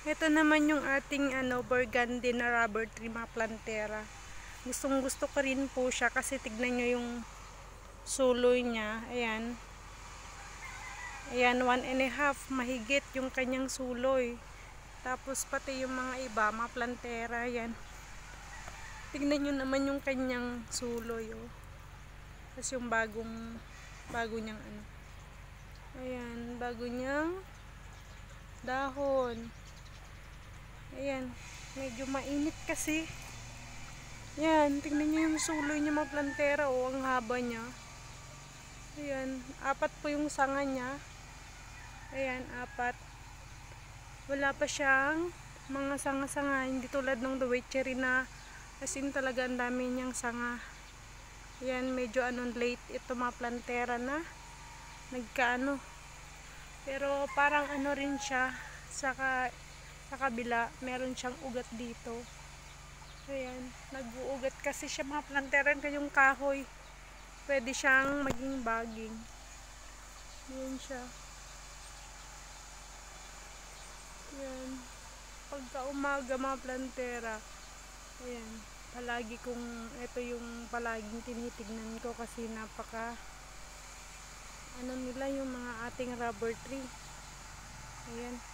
Ito naman yung ating burgundy na rubber tree, mga plantera. Gustong gusto ko rin po siya kasi tignan nyo yung suloy niya. Ayan. Ayan, 1.5 mahigit yung kanyang suloy. Tapos pati yung mga iba, mga plantera. Ayan. Tignan nyo naman yung kanyang suloy. Oh. Tapos yung bago niyang Ayan, bago niyang dahon. Ayan, medyo mainit kasi. Ayan, tingnan nyo yung suloy niya, mga plantera. O, ang haba niya. Ayan, 4 po yung sanga niya. Ayan, 4. Wala pa siyang mga sanga-sanga. Hindi tulad ng Dowitchery na as in talaga ang dami niyang sanga. Ayan, medyo late ito mga plantera na nagkaano. Pero parang rin siya. Sa kabila, meron siyang ugat dito. Ayan, nag-uugat kasi siya mga plantera kayong kahoy. Pwede siyang maging baging. Ayan siya. Ayan. Pagka umaga mga plantera, ayan, palagi ito yung palaging tinitignan ko kasi napaka nila yung mga ating rubber tree. Ayan.